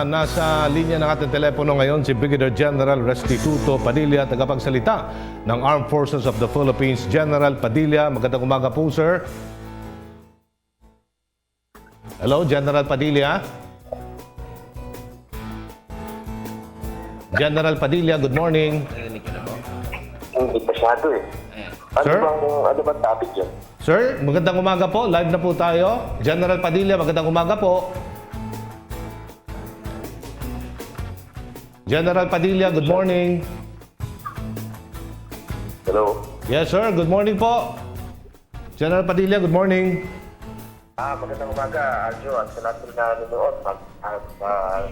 Nasa linya ng ating telepono ngayon si Brigadier General Restituto Padilla, tagapagsalita ng Armed Forces of the Philippines. General Padilla, magandang umaga po, sir. Hello, General Padilla. General Padilla, good morning. Hindi masyado eh. Sir? Ano bang topic yun? Sir, magandang umaga po. Live na po tayo. General Padilla, magandang umaga po. General Padilla, good morning. Hello? Yes, sir. Good morning po. General Padilla, good morning. Magandang umaga, Aljo. At sa lahat na nanonood,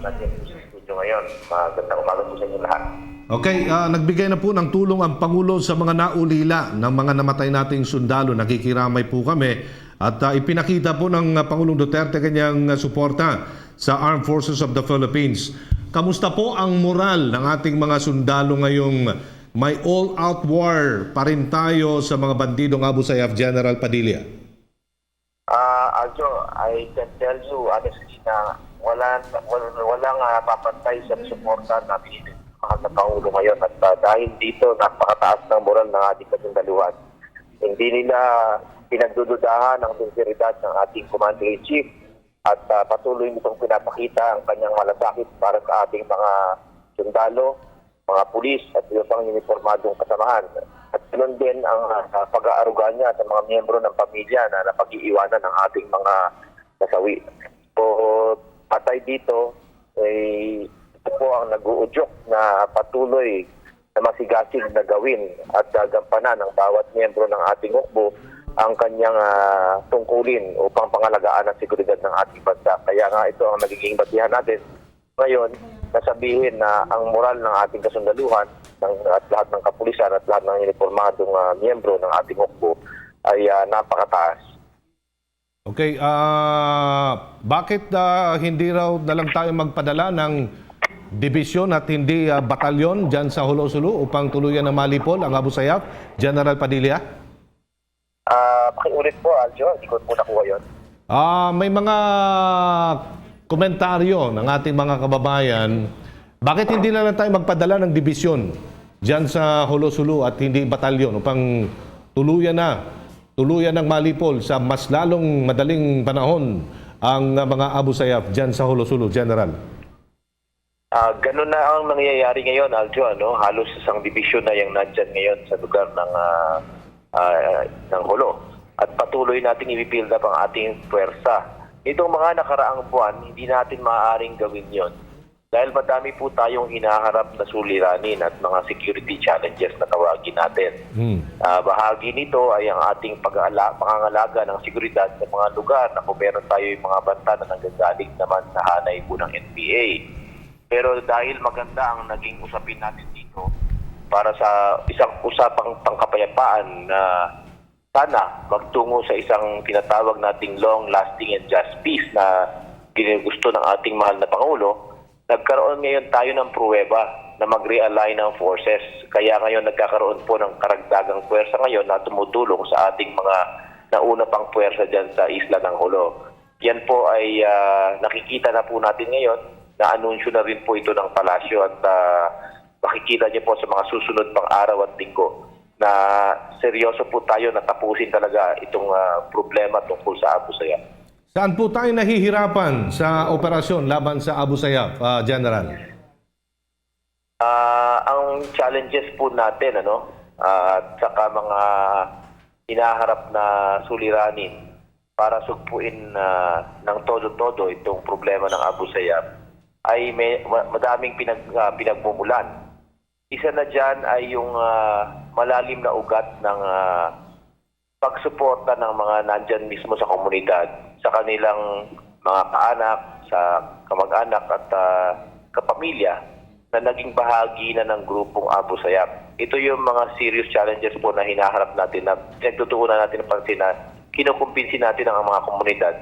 nandiyan po sa studio ngayon. Magandang umaga po sa inyo lahat. Okay, nagbigay na po ng tulong ang Pangulo sa mga naulila ng mga namatay nating sundalo. Nakikiramay po kami at ipinakita po ng Pangulong Duterte kanyang suporta sa Armed Forces of the Philippines. Kamusta po ang moral ng ating mga sundalo ngayong may all-out war pa rin tayo sa mga bandidong Abu Sayyaf, General Padilla? Aljo, I can tell you honestly na walang papantay sa suporta na binibigay sa Pangulo ngayon. At dahil dito, napakataas ng moral ng ating kasundaluhan. Hindi nila pinagdududahan ang sinseridad ng ating Commander-in-Chief at patuloy nitong pinapakita ang kanyang malasakit para sa ating mga sundalo, mga pulis at iba pang uniformadong kasamahan. At ganoon din ang pag-aaruga niya sa mga miyembro ng pamilya na napag-iiwanan ng ating mga nasawi. So, patay dito, ito po ang nag-uudyok na patuloy na masigasig na gawin at gagampanan ng bawat miyembro ng ating hukbo ang kanyang tungkulin upang pangalagaan ang seguridad ng ating bansa. Kaya nga ito ang nagiging batihan natin ngayon, nasabihin na ang moral ng ating kasundaluhan at lahat ng kapulisan at lahat ng uniformadong miyembro ng ating hukbo ay napakataas. Okay, bakit hindi raw na lang tayo magpadala ng dibisyon at hindi batalyon dyan sa Hulo-Sulu upang tuluyan na malipol ang Abu Sayyaf, General Padilla? Pakiulit po, Aljo. Hindi ko po nakuha yun. May mga komentaryo ng ating mga kababayan. Bakit hindi na lang tayo magpadala ng dibisyon dyan sa Hulo-Sulu at hindi batalyon upang tuluyan ng malipol sa mas lalong madaling panahon ang mga Abu Sayyaf dyan sa Hulo-Sulu, General? Ganun na ang nangyayari ngayon, Aljo. Halos isang dibisyon na yung nandyan ngayon sa lugar ng Hulo. At patuloy nating i-build up ang ating puwersa. Itong mga nakaraang buwan, hindi natin maaaring gawin yon dahil madami po tayong hinaharap na suliranin at mga security challenges na tawagin natin. Bahagi nito ay ang ating pangangalaga ng seguridad sa mga lugar na kung meron tayo yung mga banta na nanggagaling naman sa hanay po ng NPA. Pero dahil maganda ang naging usapin natin dito para sa isang usapang pangkapayapaan na sana magtungo sa isang tinatawag nating long-lasting and just peace na ginugusto ng ating mahal na Pangulo, nagkaroon ngayon tayo ng pruweba na mag-realign ng forces. Kaya ngayon nagkakaroon po ng karagdagang puwersa ngayon na tumutulong sa ating mga nauna pang puwersa dyan sa isla ng Hulo. Yan po ay nakikita na po natin ngayon, na-anunsyo na rin po ito ng palasyo at makikita niyo po sa mga susunod pang araw at linggo na seryoso po tayo na tapusin talaga itong problema tungkol sa Abu Sayyaf. Saan po tayo nahihirapan sa operasyon laban sa Abu Sayyaf, General? Ang challenges po natin, at saka mga hinaharap na suliranin para sugpuin ng todo-todo itong problema ng Abu Sayyaf ay madaming pinagmumulan. Isa na dyan ay yung malalim na ugat ng pagsuporta ng mga nandyan mismo sa komunidad, sa kanilang mga kaanak, sa kamag-anak at kapamilya na naging bahagi na ng grupong Abu Sayyaf. Ito yung mga serious challenges po na hinaharap natin na pinagtutuunan natin ng pansin na kinukumbinsi natin ang mga komunidad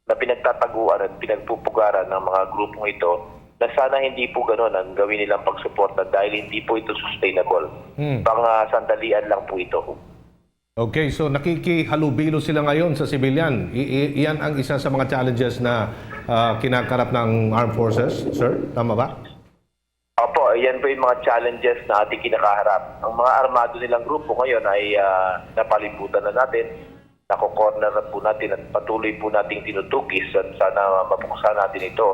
na pinagtataguan at pinagpupugaran ng mga grupong ito na sana hindi po gano'n ang gawin nilang pagsuporta dahil hindi po ito sustainable. Pang sandalian lang po ito. Okay, so nakikihalubilo sila ngayon sa civilian. Iyan ang isa sa mga challenges na kinakarap ng armed forces, sir? Tama ba? Opo, yan po yung mga challenges na ating kinakaharap. Ang mga armado nilang grupo ngayon ay napalibutan na natin, nako-corner na po natin at patuloy po nating tinutugis at sana mabuksan natin ito.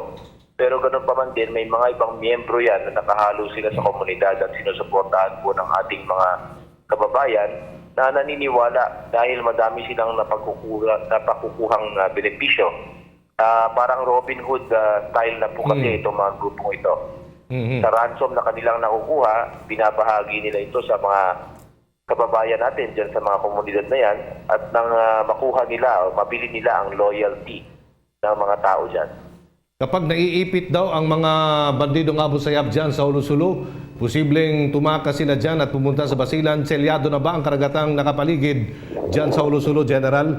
Pero ganun pa man din, may mga ibang miyembro yan na nakahalo sila sa komunidad at sinusuportahan po ng ating mga kababayan na naniniwala dahil madami silang napakukuhang benepisyo. Parang Robin Hood style na po kasi itong mga grupong ito. Sa ransom na kanilang nakukuha, binabahagi nila ito sa mga kababayan natin dyan sa mga komunidad na yan at nang makuha nila o mabili nila ang loyalty ng mga tao dyan. Kapag naiipit daw ang mga bandidong Abu Sayyaf dyan sa Ulu-Sulu, posibleng tumakas sila dyan at pumunta sa Basilan. Selyado na ba ang karagatang nakapaligid dyan sa Ulu-Sulu, General?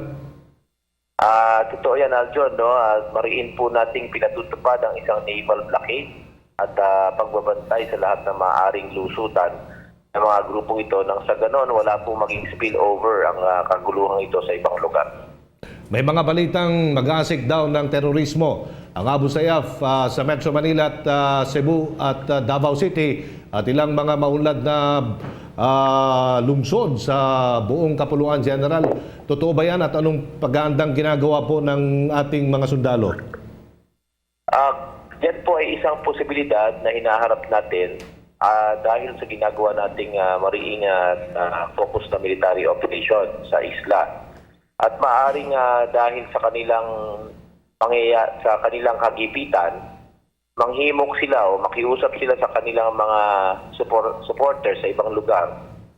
Totoo yan, Aljon. No? Mariin po nating pinatutupad ang isang naval blockade at pagbabantay sa lahat ng maaaring lusutan ng mga grupong ito nang sa ganon wala po maging spillover ang kaguluhan ito sa ibang lugar. May mga balitang mag-aasik daw ng terorismo ang Abu Sayyaf sa Metro Manila at Cebu at Davao City at ilang mga maunlad na lungsod sa buong Kapuluan, General. Totoo ba yan at anong pag-aandang ginagawa po ng ating mga sundalo? Yan po ay isang posibilidad na hinaharap natin dahil sa ginagawa nating mariing focus na military operation sa isla. At maaring dahil sa kanilang kagipitan, manghimok sila o makiusap sila sa kanilang mga supporters sa ibang lugar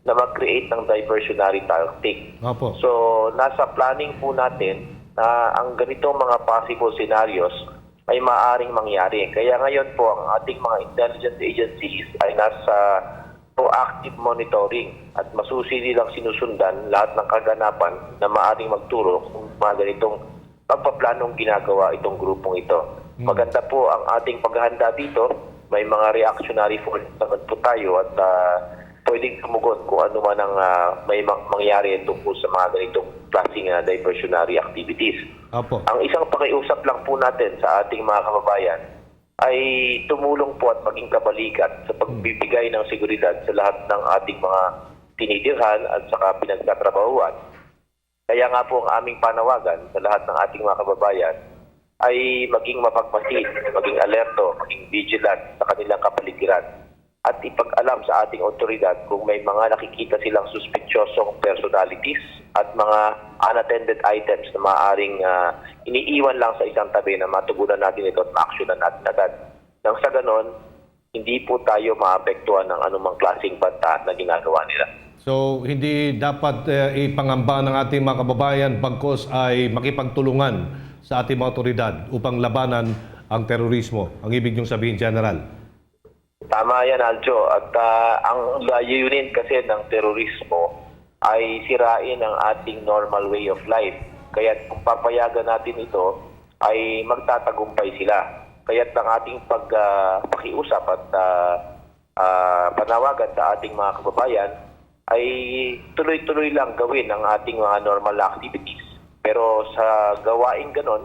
na mag-create ng diversionary tactic. Opo. So, nasa planning po natin na ang ganitong mga possible scenarios ay maaaring mangyari. Kaya ngayon po, ang ating mga intelligence agencies ay nasa proactive monitoring at masusi nilang sinusundan lahat ng kaganapan na maaaring magturo kung mga ganitong pagpaplanong ginagawa itong grupong ito. Maganda po ang ating paghahanda dito. May mga reactionary force naman po tayo at pwedeng tumugon kung ano man ang may mangyari tungkol sa mga ganitong klaseng diversionary activities. Opo. Ang isang pakiusap lang po natin sa ating mga kababayan ay tumulong po at maging kabalikat sa pagbibigay ng seguridad sa lahat ng ating mga tinitirhan at saka pinagtatrabahuan. Kaya nga po ang aming panawagan sa lahat ng ating mga kababayan ay maging mapagmasid, maging alerto, maging vigilant sa kanilang kapaligiran at ipag-alam sa ating otoridad kung may mga nakikita silang suspiciosong personalities at mga unattended items na maaaring iniiwan lang sa isang tabi na matugunan natin ito at ma-actionan natin agad. Nang sa ganon, hindi po tayo maapektuhan ng anumang klaseng banta na ginagawa nila. So, hindi dapat ipangamba ng ating mga kababayan bagkos ay makipagtulungan sa ating mga otoridad upang labanan ang terorismo. Ang ibig niyong sabihin, General? Tama yan, Aljo. At ang layunin kasi ng terorismo ay sirain ang ating normal way of life. Kaya kung papayagan natin ito, ay magtatagumpay sila. Kaya ang ating pakiusap at panawagan sa ating mga kababayan ay tuloy-tuloy lang gawin ang ating mga normal activities. Pero sa gawain ganon,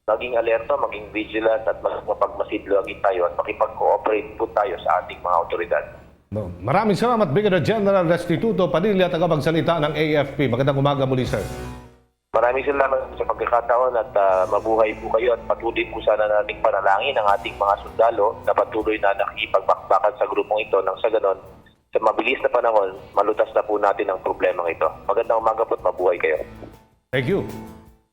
maging alerto, maging vigilant at mapagmasidlogin tayo at makipag-cooperate po tayo sa ating mga otoridad. Maraming salamat, Brigadier General Restituto Padilla, tagapagsalita ng AFP. Magandang umaga muli, sir. Maraming salamat sa pagkakataon at mabuhay po kayo at patuloy po sana nating panalangin ang ating mga sundalo na patuloy na nakikipagbakbakan sa grupong ito nang sa ganon, sa mabilis na panahon, malutas na po natin ang problemang ito. Magandang umaga po at mabuhay kayo. Thank you.